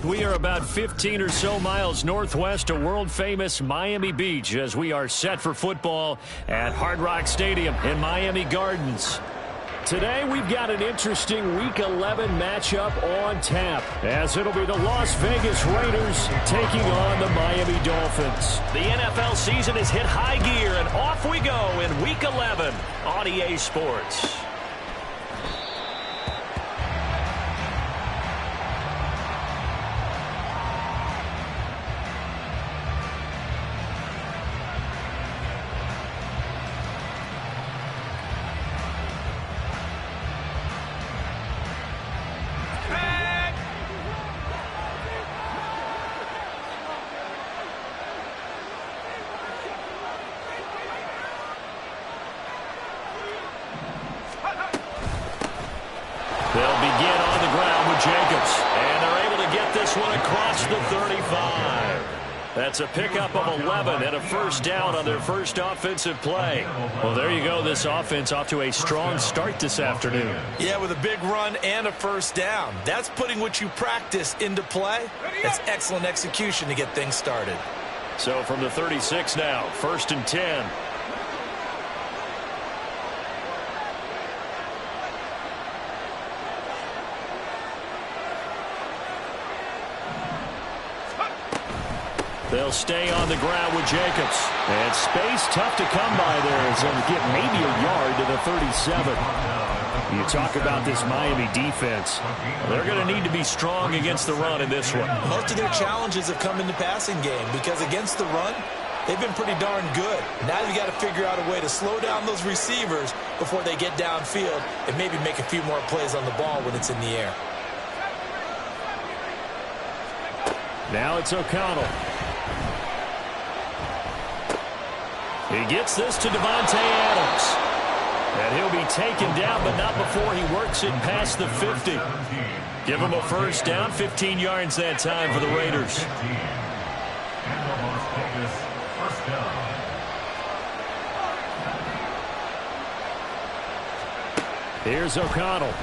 We are about 15 or so miles northwest of world-famous Miami Beach as we are set for football at Hard Rock Stadium in Miami Gardens. Today, we've got an interesting Week 11 matchup on tap, as it'll be the Las Vegas Raiders taking on the Miami Dolphins. The NFL season has hit high gear, and off we go in Week 11 on EA Sports. They'll begin on the ground with Jacobs, and they're able to get this one across the 35. That's a pickup of 11 and a first down on their first offensive play. Well, there you go. This offense off to a strong start this afternoon. Yeah, with a big run and a first down. That's putting what you practice into play. That's excellent execution to get things started. So from the 36 now, 1st and 10. They'll stay on the ground with Jacobs. And space tough to come by there as they'll get maybe a yard to the 37. You talk about this Miami defense. They're going to need to be strong against the run in this one. Most of their challenges have come in the passing game because against the run, they've been pretty darn good. Now you've got to figure out a way to slow down those receivers before they get downfield and maybe make a few more plays on the ball when it's in the air. Now it's O'Connell. He gets this to Devontae Adams. And he'll be taken down, but not before he works it past the 50. Give him a first down, 15 yards that time for the Raiders. Here's O'Connell.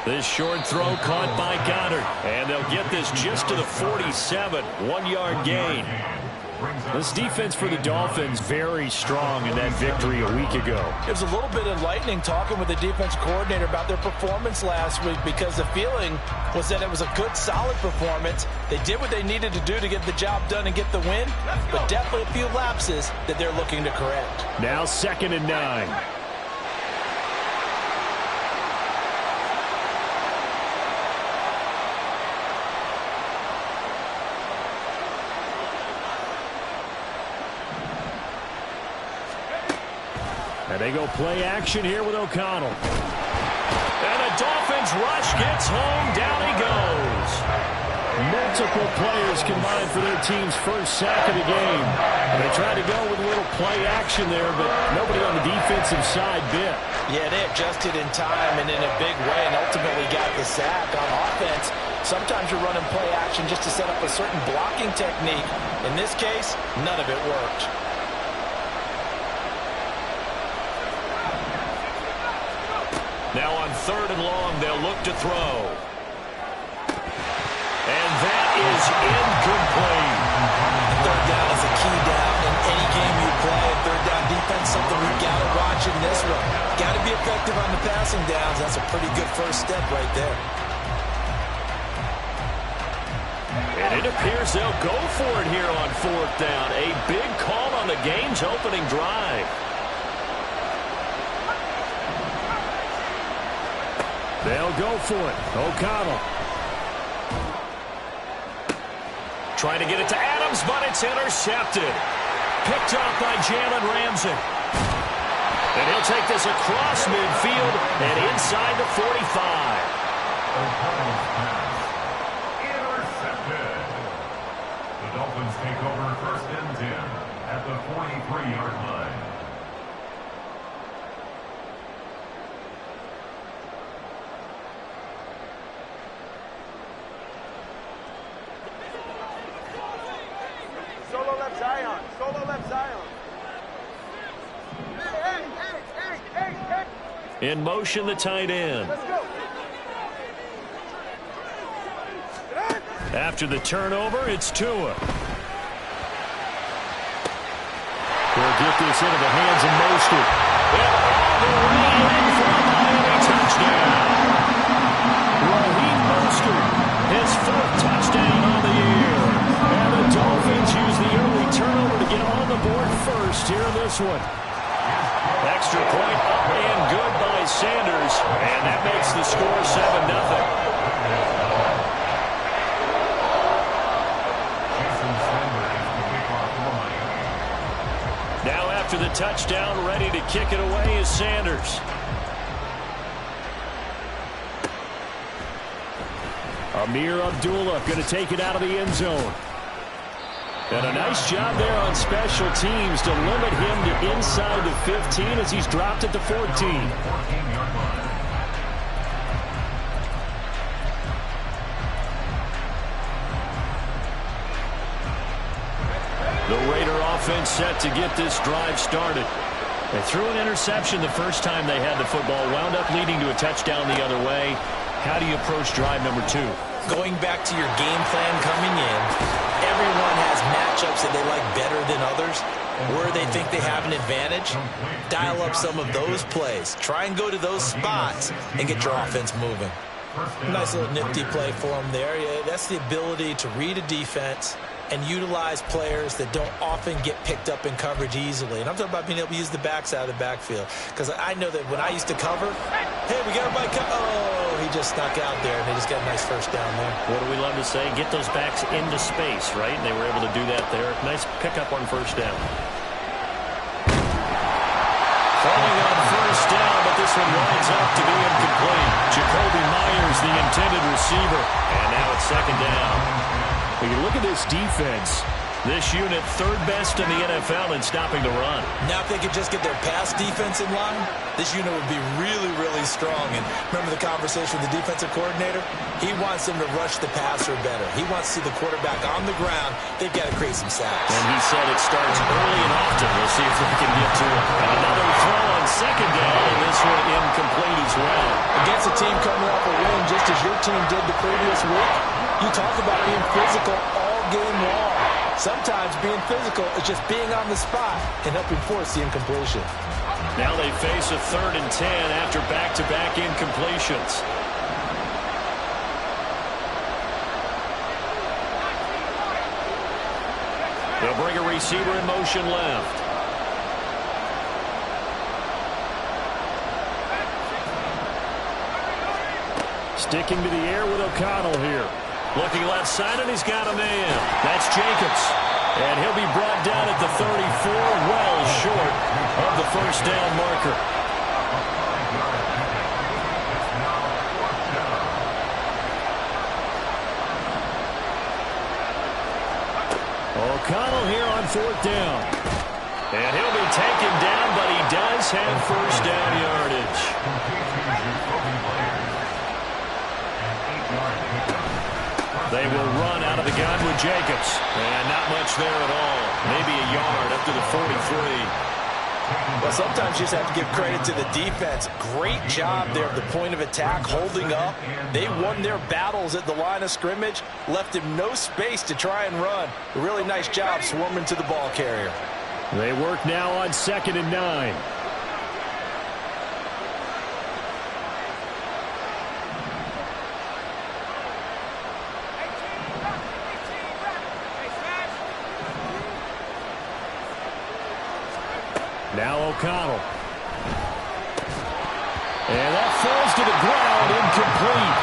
This short throw caught by Goddard. And they'll get this just to the 47, 1-yard gain. This defense for the Dolphins very strong in that victory a week ago. It was a little bit enlightening talking with the defense coordinator about their performance last week because the feeling was that it was a good, solid performance. They did what they needed to do to get the job done and get the win, but definitely a few lapses that they're looking to correct. Now 2nd and 9. And they go play action here with O'Connell. And the Dolphins rush gets home. Down he goes. Multiple players combined for their team's first sack of the game. And they tried to go with a little play action there, but nobody on the defensive side bit. Yeah, they adjusted in time and in a big way and ultimately got the sack on offense. Sometimes you're running play action just to set up a certain blocking technique. In this case, none of it worked. Now on 3rd and long, they'll look to throw. And that is incomplete. Third down is a key down in any game you play. Third down defense, something we've got to watch in this one. Got to be effective on the passing downs. That's a pretty good first step right there. And it appears they'll go for it here on 4th down. A big call on the game's opening drive. They'll go for it. O'Connell. Trying to get it to Adams, but it's intercepted. Picked off by Jalen Ramsey. And he'll take this across midfield and inside the 45. Intercepted. The Dolphins take over 1st and 10 at the 43-yard line. Solo left Zion. Solo left Zion. Hey. In motion, the tight end. Let's go. Get out. After the turnover, it's Tua. They'll get this into the hands of Mostert. And all the way in for a Miami touchdown. Raheem Mostert, his 4th touchdown on the year. And the Dolphins use the early turnover to get on the board first here in this one. Extra point up and good by Sanders. And that makes the score 7-0. Now after the touchdown, ready to kick it away is Sanders. Amir Abdullah going to take it out of the end zone. And a nice job there on special teams to limit him to inside the 15 as he's dropped at the 14. The Raider offense set to get this drive started. They threw an interception the first time they had the football, wound up leading to a touchdown the other way. How do you approach drive number 2? Going back to your game plan coming in, everyone has matchups that they like better than others, where they think they have an advantage. Dial up some of those plays. Try and go to those spots and get your offense moving. Nice little nifty play for them there. Yeah, that's the ability to read a defense and utilize players that don't often get picked up in coverage easily. And I'm talking about being able to use the backside of the backfield. Because I know that when I used to cover, hey, we got everybody oh, he just snuck out there, and they just got a nice first down there. What do we love to say? Get those backs into space, right? And they were able to do that there. Nice pickup on first down. Falling on first down, but this one winds up to be incomplete. Jacoby Myers, the intended receiver. And now it's second down. When you look at this defense, this unit 3rd best in the NFL in stopping the run. Now if they could just get their pass defense in line, this unit would be really, really strong. And remember the conversation with the defensive coordinator? He wants them to rush the passer better. He wants to see the quarterback on the ground. They've got to create some sacks. And he said it starts early and often. We'll see if they can get to it. And another throw on second down, and this one incomplete as well. Against a team coming off a win, just as your team did the previous week, you talk about being physical all game long. Sometimes being physical is just being on the spot and helping force the incompletion. Now they face a 3rd and 10 after back-to-back incompletions. They'll bring a receiver in motion left. Sticking to the air with O'Connell here. Looking left side, and he's got a man. That's Jacobs. And he'll be brought down at the 34, well short of the first down marker. O'Connell here on 4th down. And he'll be taken down, but he does have first down yardage. They will run out of the gun with Jacobs. And not much there at all. Maybe a yard up to the 43. Well, sometimes you just have to give credit to the defense. Great job there at the point of attack, holding up. They won their battles at the line of scrimmage, left him no space to try and run. A really nice job swarming to the ball carrier. They work now on 2nd and 9. Now O'Connell. And that falls to the ground, incomplete.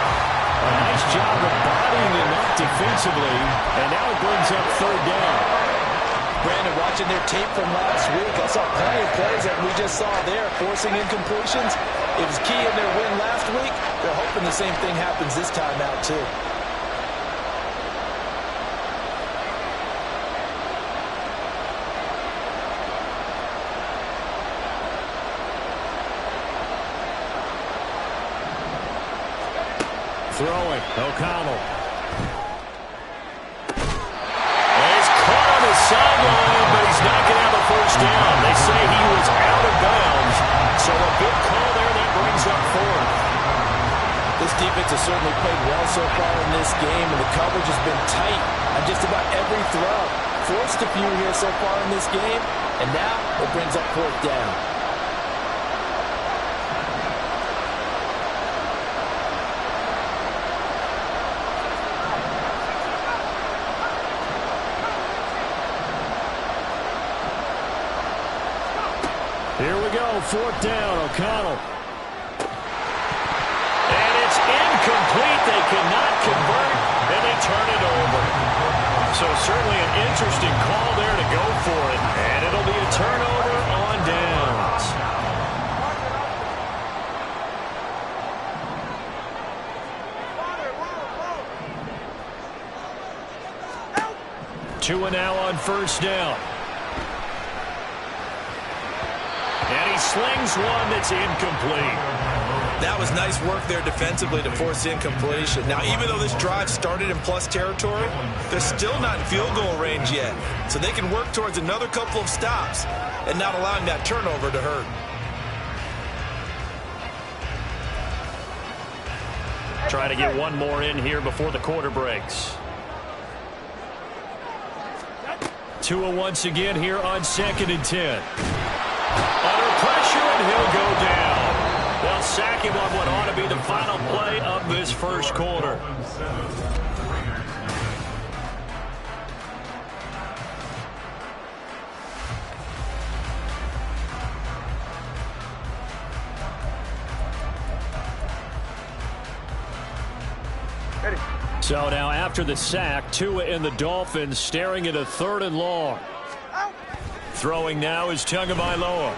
A nice job of bodying him up defensively, and now it brings up 3rd down. Brandon, watching their tape from last week, I saw plenty of plays that we just saw there, forcing incompletions. It was key in their win last week. They're hoping the same thing happens this time out, too. Throwing, O'Connell. He's caught on the sideline, but he's not going to have a first down. They say he was out of bounds, so a big call there that brings up 4th. This defense has certainly played well so far in this game, and the coverage has been tight on just about every throw. Forced a few here so far in this game, and now it brings up 4th down. Here we go, 4th down, O'Connell. And it's incomplete. They cannot convert, and they turn it over. So certainly an interesting call there to go for it. And it'll be a turnover on downs. Tua now on 1st down. And he slings one that's incomplete. That was nice work there defensively to force incompletion. Now, even though this drive started in plus territory, they're still not in field goal range yet. So they can work towards another couple of stops and not allowing that turnover to hurt. Try to get one more in here before the quarter breaks. Tua once again here on 2nd and 10. Under pressure, and he'll go down. They'll sack him on what ought to be the final play of this first quarter. So now after the sack, Tua and the Dolphins staring at a 3rd and long. Throwing now is Tagovailoa.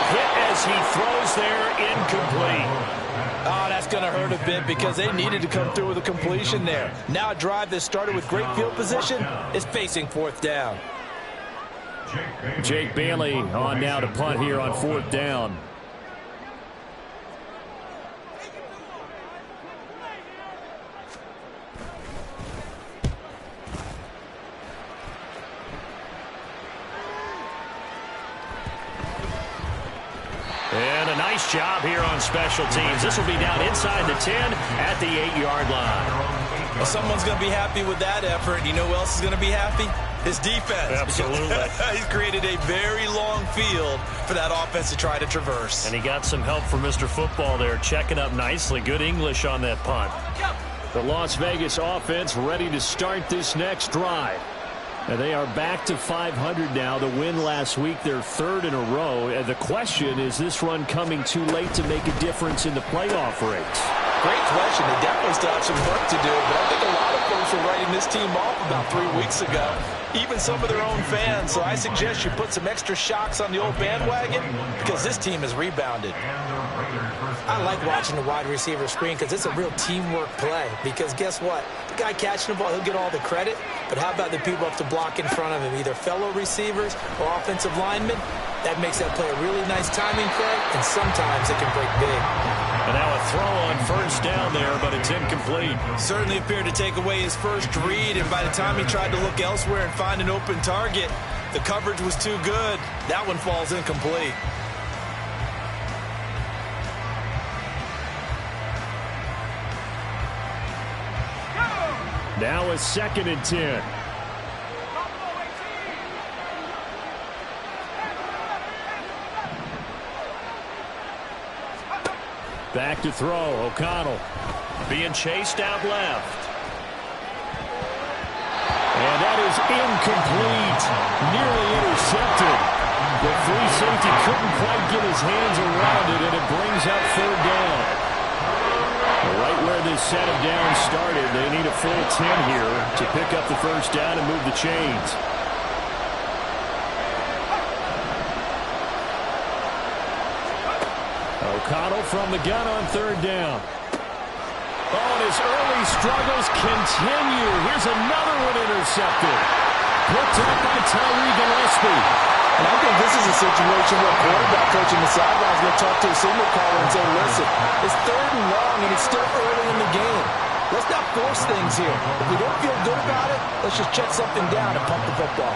Hit as he throws there, incomplete. Oh, that's going to hurt a bit because they needed to come through with a completion there. Now a drive that started with great field position is facing 4th down. Jake Bailey on now to punt here on 4th down. And a nice job here on special teams. This will be down inside the 10 at the 8-yard line. Well, someone's going to be happy with that effort. You know who else is going to be happy? His defense. Absolutely. He's created a very long field for that offense to try to traverse. And he got some help from Mr. Football there, checking up nicely. Good English on that punt. The Las Vegas offense ready to start this next drive. And they are back to 500 now. The win last week, their 3rd in a row. And the question, is this run coming too late to make a difference in the playoff race? Great question. They definitely still have some work to do, but I think a lot of folks were writing this team off about 3 weeks ago, even some of their own fans. So I suggest you put some extra shocks on the old bandwagon because this team has rebounded. I like watching the wide receiver screen because it's a real teamwork play. Because guess what? The guy catching the ball, he'll get all the credit. But how about the people up to block in front of him, either fellow receivers or offensive linemen? That makes that play a really nice timing play, and sometimes it can break big. And now a throw on 1st down there, but it's incomplete. Certainly appeared to take away his first read, and by the time he tried to look elsewhere and find an open target, the coverage was too good. That one falls incomplete. Now a 2nd and 10. Back to throw, O'Connell. Being chased out left. And that is incomplete. Nearly intercepted. The free safety couldn't quite get his hands around it, and it brings up 3rd down. Right where this set of downs started, they need a full 10 here to pick up the 1st down and move the chains. O'Connell from the gun on 3rd down. Oh, and his early struggles continue. Here's another one intercepted. Picked up by Tyree Gillespie. And I think this is a situation where a quarterback coach in the sidelines will talk to a signal caller and say, listen, it's 3rd and long and it's still early in the game. Let's not force things here. If we don't feel good about it, let's just check something down and pump the football.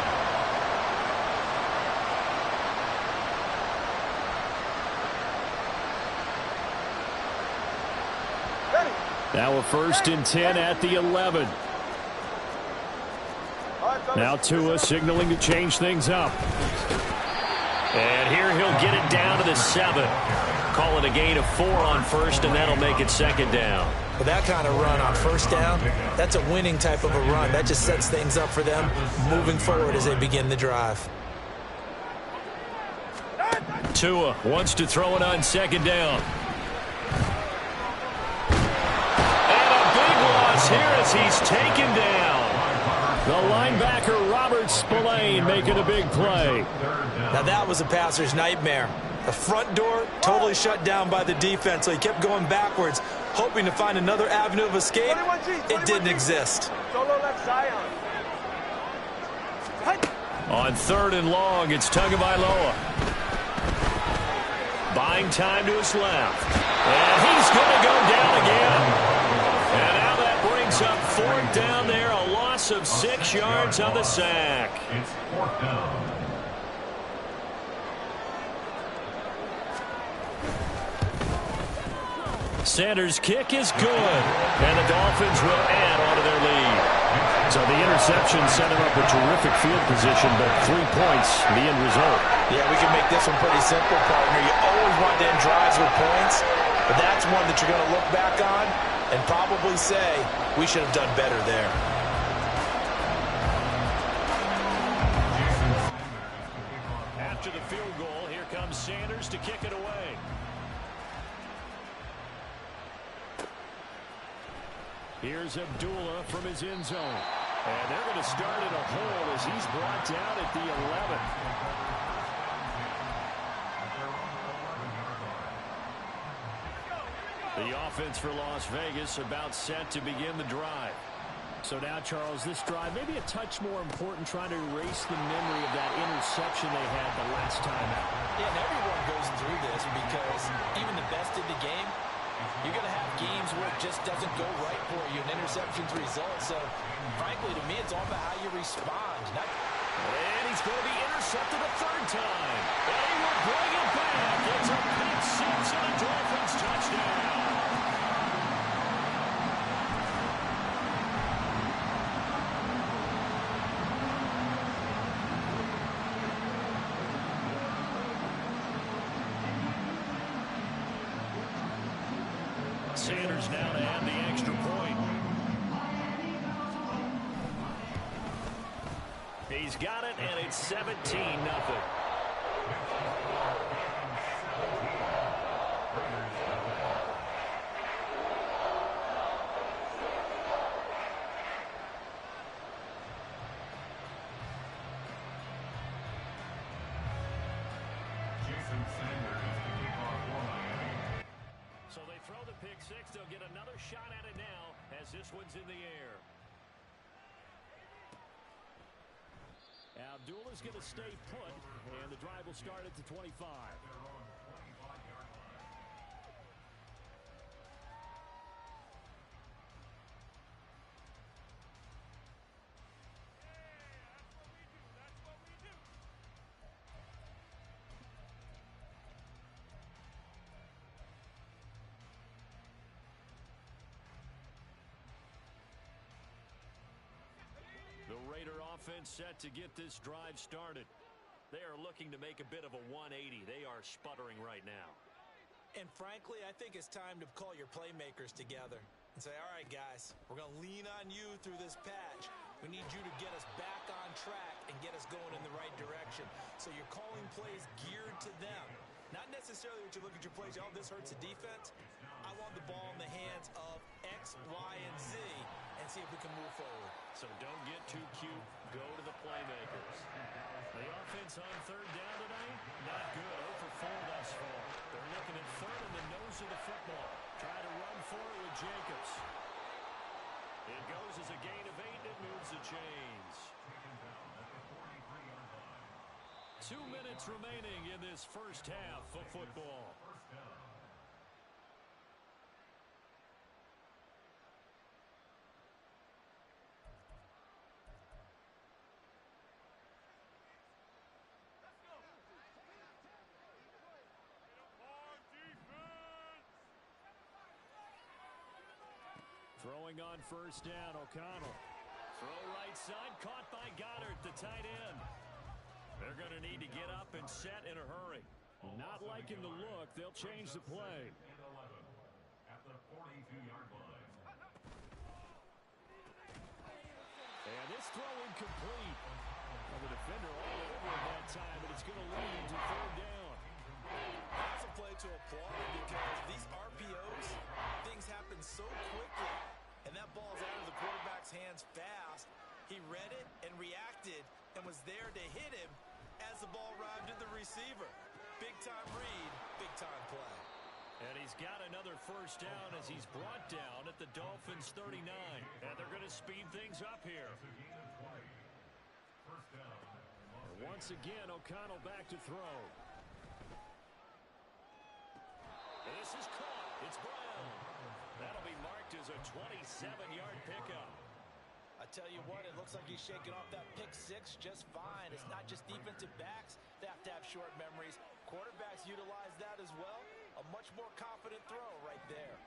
Now a 1st and 10 at the 11. Now Tua signaling to change things up. And here he'll get it down to the 7. Call it a gain of 4 on 1st, and that'll make it 2nd down. With that kind of run on 1st down, that's a winning type of a run. That just sets things up for them moving forward as they begin the drive. Tua wants to throw it on 2nd down. And a big loss here as he's taken down. The linebacker, Robert Spillane, making a big play. Now that was a passer's nightmare. The front door totally shut down by the defense, so he kept going backwards, hoping to find another avenue of escape. It didn't exist. Solo left Zion. On 3rd and long, it's Tagovailoa. Buying time to his left. And he's going to go down again. And now that brings up 4th down there, a loss of 6 yards on the sack. It's 4th down. Sanders' kick is good, and the Dolphins will add onto their lead. So the interception set him up a terrific field position, but 3 points, the end result. Yeah, we can make this one pretty simple, partner. You always want to end drives with points, but that's one that you're going to look back on and probably say, we should have done better there. After the field goal, here comes Sanders to kick it away. Here's Abdullah from his end zone. And they're going to start in a hole as he's brought down at the 11. The offense for Las Vegas about set to begin the drive. So now, Charles, this drive maybe a touch more important, trying to erase the memory of that interception they had the last time out. Yeah, and everyone goes through this because even the best in the game, you're going to have games where it just doesn't go right for you, and interceptions result. So, frankly, to me, it's all about how you respond. And he's going to be intercepted a 3rd time. And he will bring it back. It's a pick 6 and a Dolphins touchdown. Sanders now to add the extra point. He's got it, and it's 17-0. So they throw the pick 6. They'll get another shot at it now as this one's in the air. Abdullah's going to stay put, and the drive will start at the 25. The Raider offense set to get this drive started. They are looking to make a bit of a 180. They are sputtering right now. And frankly, I think it's time to call your playmakers together and say, all right, guys, we're going to lean on you through this patch. We need you to get us back on track and get us going in the right direction. So you're calling plays geared to them. Not necessarily what you look at your plays, oh, this hurts the defense. I want the ball in the hands of X, Y, and Z and see if we can move forward. So don't get too cute. Go to the playmakers. The offense on 3rd down tonight, not good. 0 for 4 thus far. They're looking at 3rd in the nose of the football. Try to run for it with Jacobs. It goes as a gain of 8, and it moves the chains. 2 minutes remaining in this first half of football. Throwing on first down, O'Connell. Throw right side, caught by Goddard, the tight end. They're going to need to get up and set in a hurry. Not liking the look, they'll change the play. At the 42-yard line. And this throw incomplete. Well, the defender all over at that time, but it's going to lead to third down. That's a play to applaud because these RPOs, things happen so quickly. And that ball's out of the quarterback's hands fast. He read it and reacted and was there to hit him as the ball arrived at the receiver. Big-time read, big-time play. And he's got another first down as he's brought down at the Dolphins' 39. And they're going to speed things up here. First down. And once again, O'Connell back to throw. And this is caught. It's Brown. That'll be marked as a 27-yard pickup. I tell you what, it looks like he's shaking off that pick six just fine. It's not just defensive backs that have to have short memories. Quarterbacks utilize that as well. A much more confident throw right there.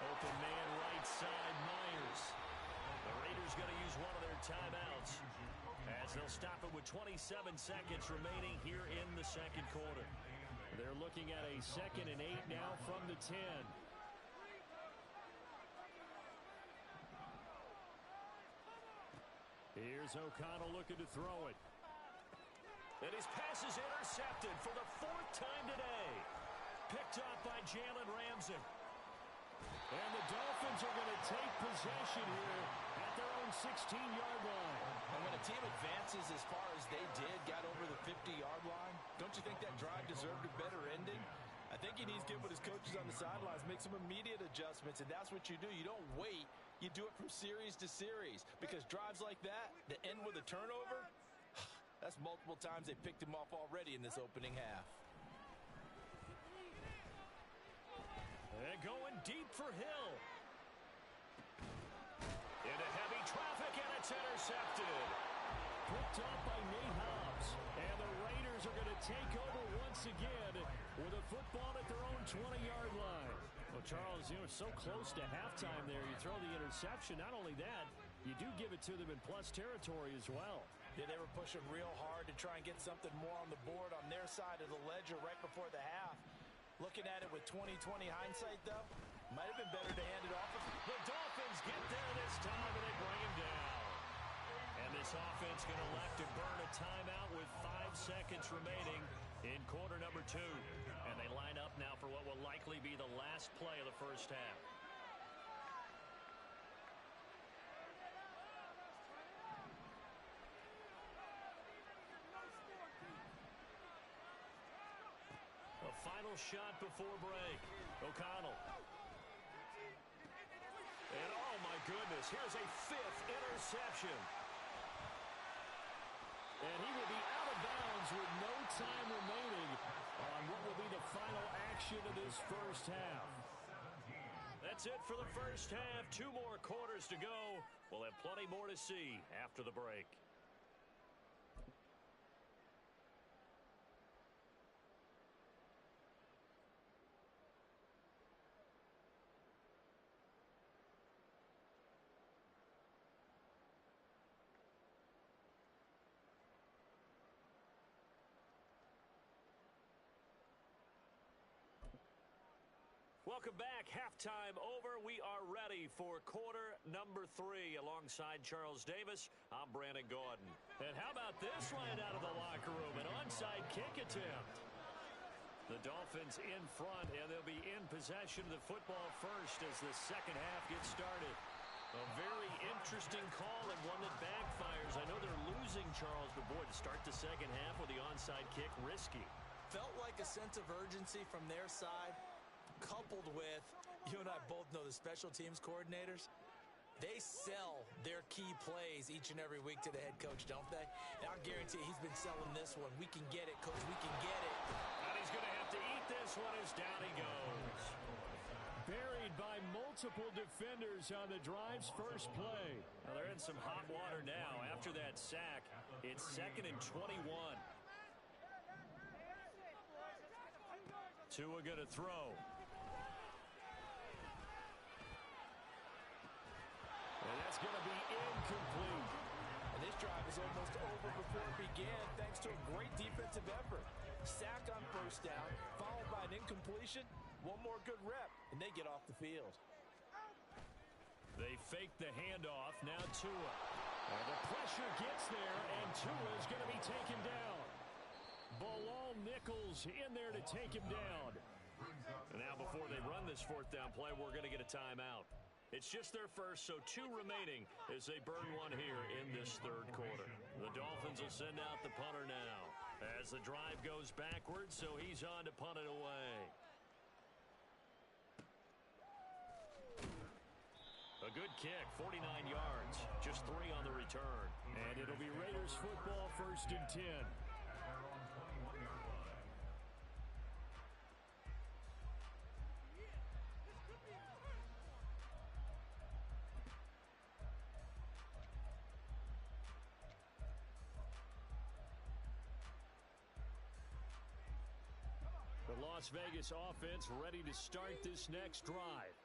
Open man right side, Myers. The Raiders going to use one of their timeouts as they'll stop it with 27 seconds remaining here in the second quarter. They're looking at a 2nd and 8 now from the 10. Here's O'Connell looking to throw it. And his pass is intercepted for the 4th time today. Picked off by Jalen Ramsey. And the Dolphins are going to take possession here at their own 16-yard line. And when a team advances as far as they did, got over the 50-yard line, don't you think that drive deserved a better ending? I think he needs to get with his coaches on the sidelines, make some immediate adjustments, and that's what you do. You don't wait. You do it from series to series because drives like that end with a turnover, that's multiple times they picked him off already in this opening half. And going deep for Hill. Into heavy traffic, and it's intercepted. Picked off by Nate Hobbs. And the Raiders are going to take over once again with a football at their own 20-yard line. Well, Charles, you know, so close to halftime there. You throw the interception. Not only that, you do give it to them in plus territory as well. Yeah, they were pushing real hard to try and get something more on the board on their side of the ledger right before the half. Looking at it with 20/20 hindsight, though, might have been better to hand it off. The Dolphins get there this time, and they bring him down. And this offense going to elect to burn a timeout with 5 seconds remaining in quarter number 2. And they line up now for what will likely be the last play of the first half. A final shot before break. O'Connell. And oh my goodness, here's a 5th interception. And he will be out of bounds with no time remaining on what will be the final action of this first half. That's it for the first half. 2 more quarters to go. We'll have plenty more to see after the break. Welcome back. Halftime over. We are ready for quarter number 3. Alongside Charles Davis, I'm Brandon Gaudin. And how about this right out of the locker room? An onside kick attempt. The Dolphins in front, and they'll be in possession of the football first as the second half gets started. A very interesting call and one that backfires. I know they're losing, Charles, but boy, to start the second half with the onside kick, risky. Felt like a sense of urgency from their side, coupled with, you and I both know the special teams coordinators, they sell their key plays each and every week to the head coach, don't they? And I'll guarantee you he's been selling this one. We can get it, coach, we can get it. And he's going to have to eat this one as down he goes. Buried by multiple defenders on the drive's first play. Now they're in some hot water now. After that sack, it's 2nd and 21. Tua going to throw. it's going to be incomplete. And this drive is almost over before it began thanks to a great defensive effort. Sack on first down, followed by an incompletion. One more good rep, and they get off the field. They fake the handoff. Now Tua. And the pressure gets there, and Tua is going to be taken down. Bilal Nichols in there to take him down. And now before they run this fourth down play, we're going to get a timeout. It's just their first, so 2 remaining as they burn one here in this third quarter. The Dolphins will send out the punter now as the drive goes backwards, so he's on to punt it away. A good kick, 49 yards, just 3 on the return. And it'll be Raiders football, 1st and 10. The Las Vegas offense ready to start this next drive.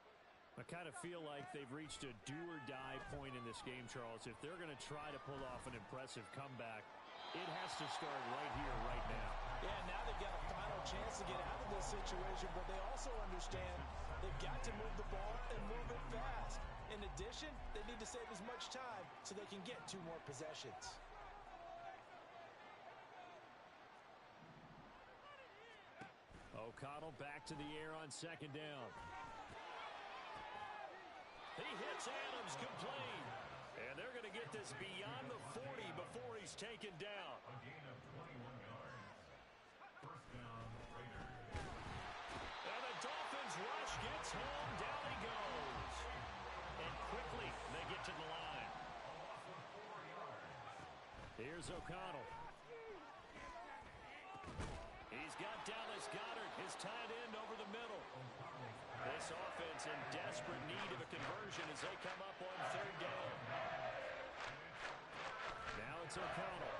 I kind of feel like they've reached a do-or-die point in this game, Charles. If they're going to try to pull off an impressive comeback, it has to start right here, right now. Yeah, now they've got a final chance to get out of this situation, but they also understand they've got to move the ball and move it fast. In addition, they need to save as much time so they can get 2 more possessions. O'Connell back to the air on 2nd down. He hits Adams complete. And they're going to get this beyond the 40 before he's taken down. A gain of 21 yards. First down, Raiders. And the Dolphins rush gets home. Down he goes. And quickly they get to the line. A loss of 4 yards. Here's O'Connell. He's got Dallas Goedert, his tight end, over the middle. This offense in desperate need of a conversion as they come up on 3rd down. Now it's O'Connell.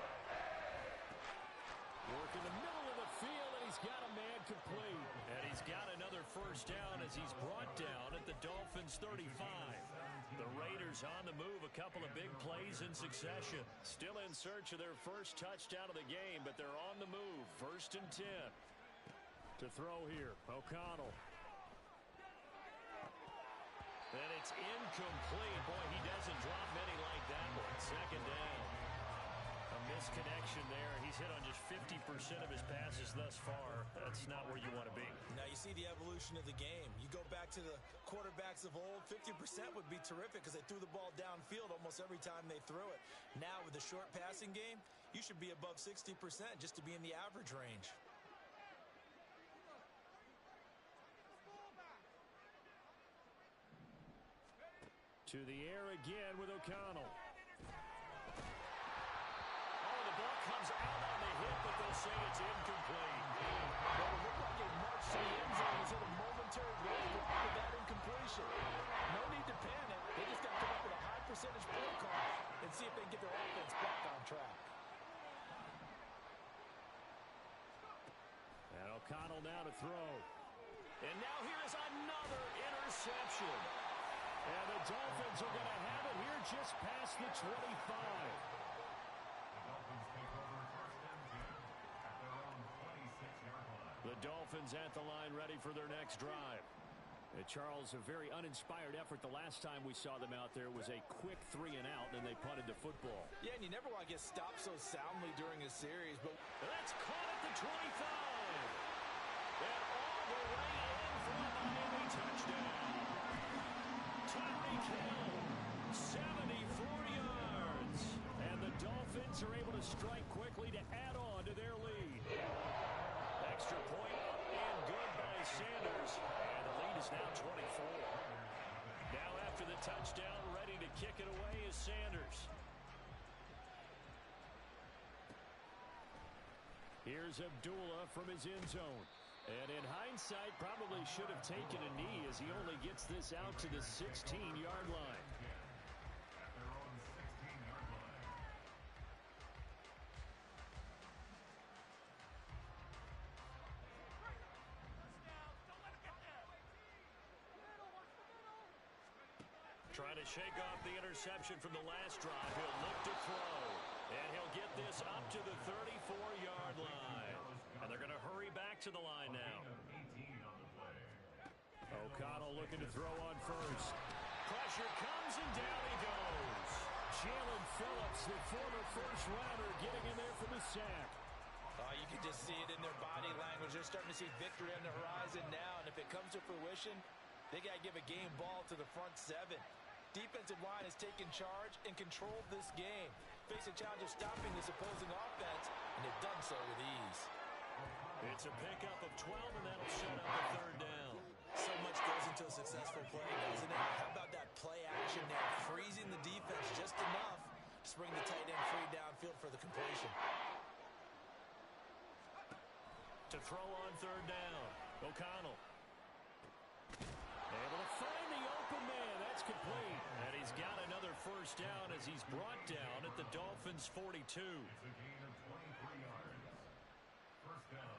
Working the middle of the field, and he's got a man complete. And he's got another first down as he's brought down at the Dolphins' 35. The Raiders on the move, a couple of big plays in succession. Still in search of their first touchdown of the game, but they're on the move. 1st and 10. To throw here, O'Connell. And it's incomplete. Boy, he doesn't drop many like that one. 2nd down. A misconnection there. He's hit on just 50% of his passes thus far. That's not where you want to be. Now you see the evolution of the game. You go back to the quarterbacks of old, 50% would be terrific because they threw the ball downfield almost every time they threw it. Now with the short passing game, you should be above 60% just to be in the average range. To the air again with O'Connell. The ball comes out on the hit, but they'll say it's incomplete. Well, it looked like it marched to the end zone. He's hit a momentary break with that incompletion. No need to panic. They just got to come up with a high percentage play call and see if they can get their offense back on track. And O'Connell now to throw. And now here's another interception. And the Dolphins are going to have it here just past the 25. Dolphins take over 1st and 10 at their own 26-yard line. The Dolphins at the line ready for their next drive. Charles, a very uninspired effort the last time we saw them out there was a quick 3 and out, and they punted the football. Yeah, and you never want to get stopped so soundly during a series, but that's caught at the 25. And all the way in for a Miami touchdown. Tyreek Hill, 74 yards. And the Dolphins are able to strike quickly to add on to their lead. Extra point up and good by Sanders. And the lead is now 24. Now after the touchdown, ready to kick it away is Sanders. Here's Abdullah from his end zone. And in hindsight, probably should have taken a knee as he only gets this out to the 16-yard line. At their own 16-yard line. Trying to shake off the interception from the last drive. He'll look to throw. And he'll get this up to the 34-yard line. And they're going to hurry back to the line now. O'Connell looking to throw on first. Pressure comes and down he goes. Jalen Phillips, the former first-rounder, getting in there for the sack. You can just see it in their body language. They're starting to see victory on the horizon now. And if it comes to fruition, they got to give a game ball to the front seven. Defensive line has taken charge and controlled this game. Face a challenge of stopping this opposing offense, and they've done so with ease. It's a pickup of 12, and that'll set up a third down. So much goes into a successful play, doesn't it? How about that play action there? Freezing the defense just enough to spring the tight end free downfield for the completion. To throw on third down, O'Connell. Able to find the open man. That's complete. And he's got another first down as he's brought down at the Dolphins' 42. It's a gain of 23 yards. First down,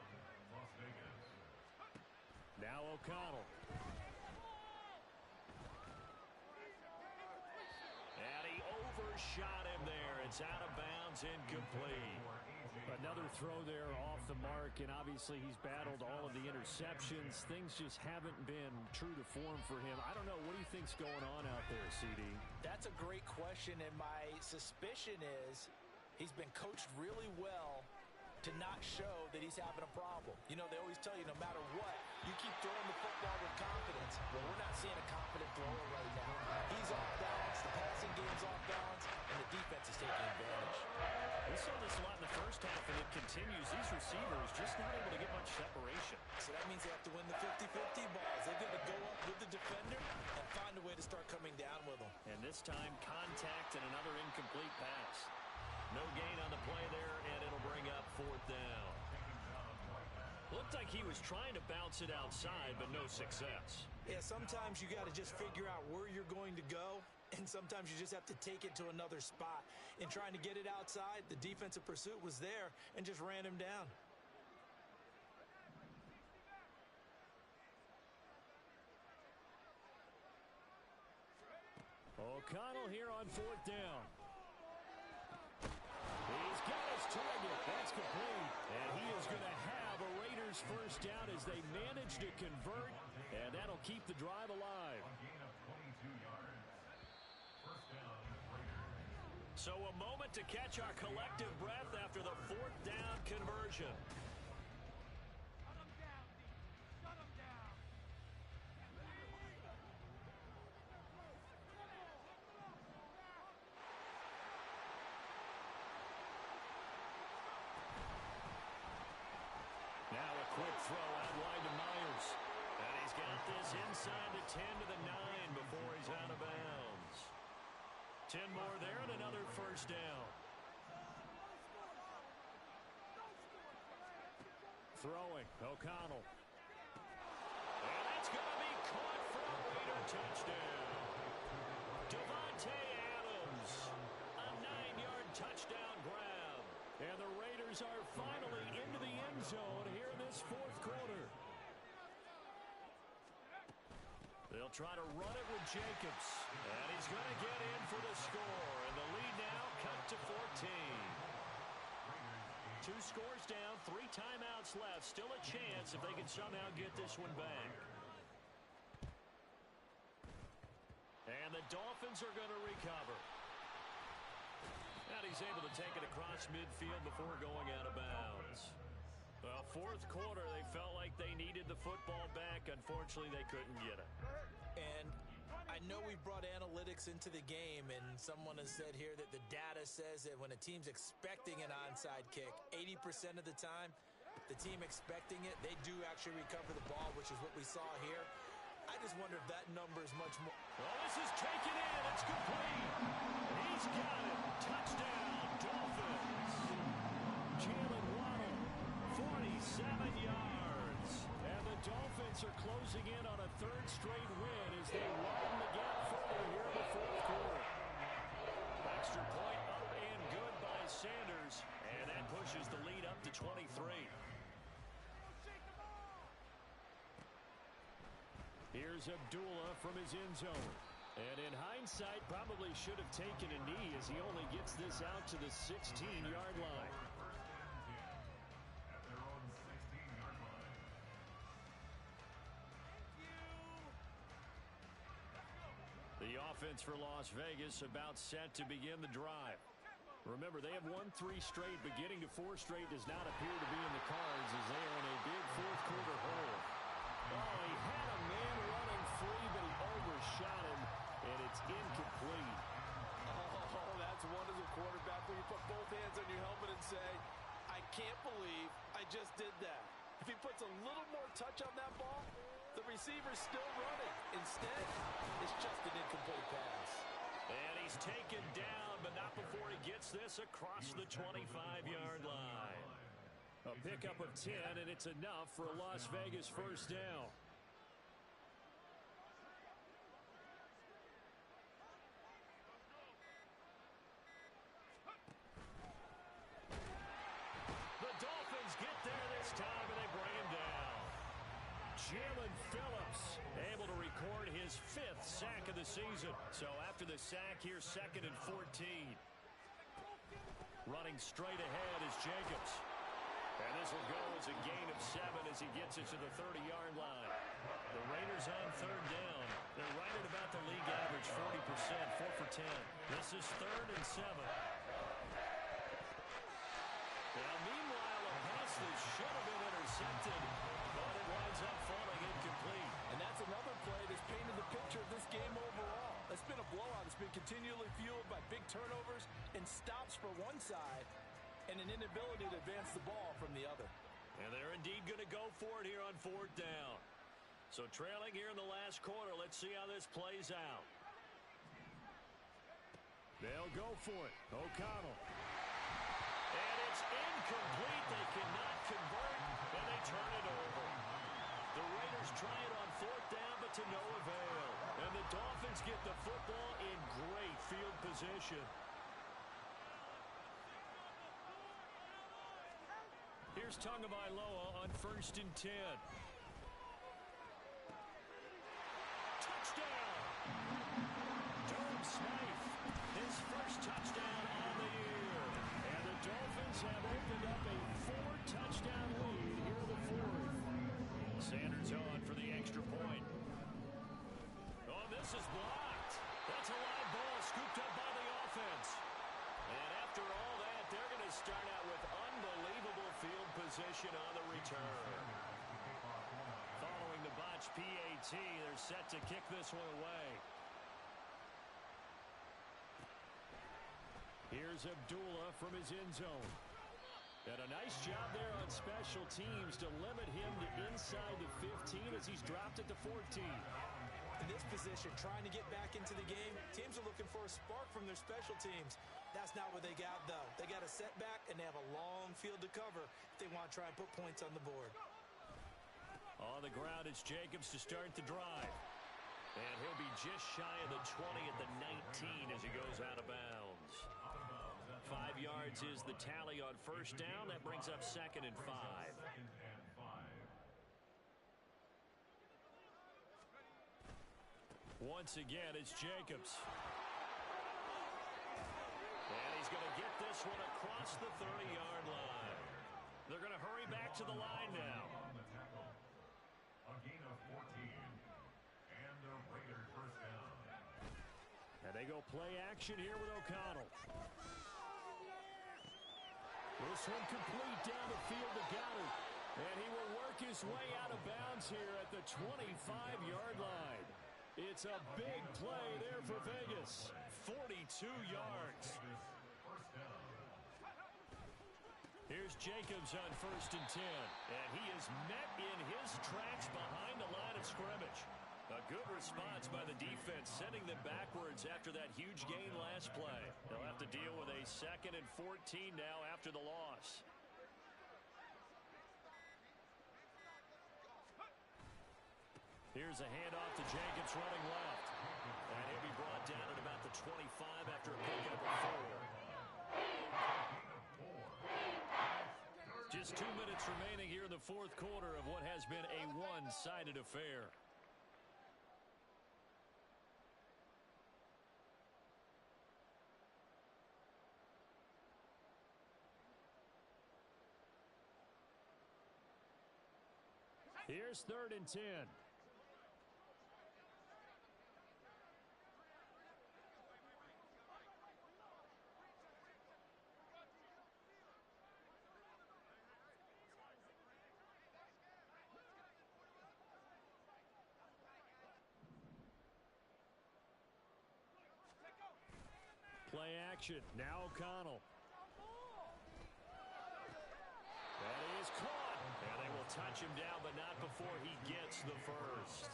Las Vegas. Now O'Connell. And he overshot him there. It's out of bounds, incomplete. Another throw there off the mark, and obviously he's battled all of the interceptions. Things just haven't been true to form for him. I don't know. What do you think's going on out there, CD? That's a great question, and my suspicion is he's been coached really well to not show that he's having a problem. You know, they always tell you no matter what, you keep throwing the football with confidence. Well, we're not seeing a confident thrower right now. He's off balance, the passing game's off balance, and the defense is taking advantage. We saw this a lot in the first half, and it continues. These receivers just not able to get much separation. So that means they have to win the 50-50 balls. They've got to go up with the defender and find a way to start coming down with them. And this time, contact and another incomplete pass. No gain on the play there, and it'll bring up fourth down. Looked like he was trying to bounce it outside, but no success. Yeah, sometimes you got to just figure out where you're going to go, and sometimes you just have to take it to another spot. In trying to get it outside, the defensive pursuit was there and just ran him down. O'Connell here on fourth down. He's got his target. That's complete. And he is going to have a Raiders first down as they manage to convert. And that'll keep the drive alive. A gain of 22 yards. First down, Raiders. So a moment to catch our collective breath after the fourth down conversion. Shut him down, D. Shut him down. Now a quick throw out wide to Myers. And he's got this inside the 10 to the 9 before he's out of bounds. 10 more there and another first down. Throwing, O'Connell. And it's going to be caught for a Raider touchdown. Devontae Adams, a 9-yard touchdown grab. And the Raiders are finally into the end zone here in this fourth quarter. They'll try to run it with Jacobs. And he's going to get in for the score. And the lead now cut to 14. 2 scores down, 3 timeouts left. Still a chance if they can somehow get this one back. And the Dolphins are going to recover. And he's able to take it across midfield before going out of bounds. Well, fourth quarter, they felt like they needed the football back. Unfortunately, they couldn't get it. And I know we brought analytics into the game, and someone has said here that the data says that when a team's expecting an onside kick, 80% of the time, the team expecting it, they do actually recover the ball, which is what we saw here. I just wonder if that number is much more. Well, this is taken in. It's complete. He's got it. Touchdown, Dolphins. Jalen Waddle, 47 yards. and the Dolphins are closing in on a third straight win as they widen the gap further here in the fourth quarter. Extra point up and good by Sanders, and that pushes the lead up to 23. Here's Abdullah from his end zone. And in hindsight, probably should have taken a knee as he only gets this out to the 16-yard line. At their own 16-yard line. The offense for Las Vegas about set to begin the drive. Remember, they have won 3 straight, but getting to 4 straight does not appear to be in the cards as they are in a big fourth-quarter hole. Oh, he had a man running free, but he overshot him, and it's incomplete. Oh, that's one as a quarterback when you put both hands on your helmet and say, I can't believe I just did that. If he puts a little more touch on that ball, the receiver's still running. Instead, it's just an incomplete pass. And he's taken down, but not before he gets this across the 25-yard line. A pickup of 10, and it's enough for a Las Vegas first down. The Dolphins get there this time, and they bring him down. Jaelan Phillips able to record his 5th sack of the season. So after the sack here, 2nd and 14. Running straight ahead is Jacobs. And this will go as a gain of 7 as he gets it to the 30-yard line. The Raiders on 3rd down. They're right at about the league average, 40%, 4 for 10. This is 3rd and 7. Now, meanwhile, a pass that should have been intercepted, but it winds up falling incomplete. And that's another play that's painted the picture of this game overall. It's been a blowout. It's been continually fueled by big turnovers and stops for one side and an inability to advance the ball from the other. And they're indeed going to go for it here on 4th down. So trailing here in the last quarter, let's see how this plays out. They'll go for it. O'Connell. And it's incomplete. They cannot convert, and they turn it over. The Raiders try it on 4th down, but to no avail. And the Dolphins get the football in great field position. Here's Tagovailoa on 1st and 10. Touchdown! Durham Smythe, his first touchdown on the year. And the Dolphins have opened up a 4-touchdown lead here in the 4th. Sanders on for the extra point. Oh, this is blocked. That's a live ball scooped up by the offense. And after all that, they're going to start out with unbelievable field position on the return. Following the botched PAT, they're set to kick this one away. Here's Abdullah from his end zone. And a nice job there on special teams to limit him to inside the 15 as he's dropped at the 14. In this position, trying to get back into the game, teams are looking for a spark from their special teams. That's not what they got, though. They got a setback, and they have a long field to cover if they want to try and put points on the board. On the ground, it's Jacobs to start the drive. And he'll be just shy of the 20 at the 19 as he goes out of bounds. 5 yards is the tally on 1st down. That brings up 2nd and 5. Once again, it's Jacobs. And he's going to get this one across the 30-yard line. They're going to hurry back to the line now. A gain of 14. And a Raider first down. And they go play action here with O'Connell. This one complete down the field to Goddard. And he will work his way out of bounds here at the 25-yard line. It's a big play there for Vegas. 42 yards. Here's Jacobs on 1st and 10. And he is met in his tracks behind the line of scrimmage. A good response by the defense, sending them backwards after that huge gain last play. They'll have to deal with a 2nd and 14 now after the loss. Here's a handoff to Jacobs running left. And he'll be brought down at about the 25 after a pickup of 4. Just 2 minutes remaining here in the 4th quarter of what has been a one-sided affair. Here's 3rd and 10. Play action. Now O'Connell. That is caught. And they will touch him down, but not before he gets the first.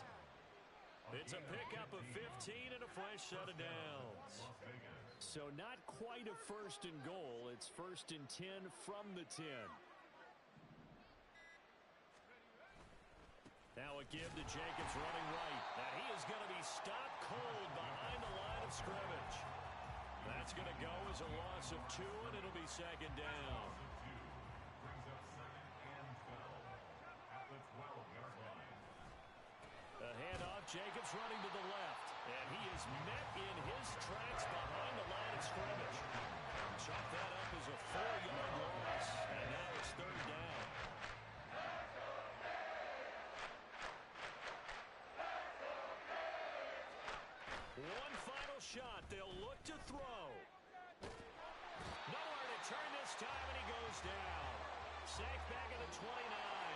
It's a pickup of 15 and a fresh set of downs. So not quite a 1st and goal. It's 1st and 10 from the 10. Now a give to Jacobs running right. And he is going to be stopped cold behind the line of scrimmage. That's going to go as a loss of 2, and it'll be 2nd down. Brings up 2nd and 12 at the 12-yard line. The handoff, Jacobs running to the left. And he is met in his tracks behind the line of scrimmage. Chalk that up as a 4-yard loss. And now it's 3rd down. One final shot. They'll look to throw. Nowhere to turn this time, and he goes down. Sacked back at the 29.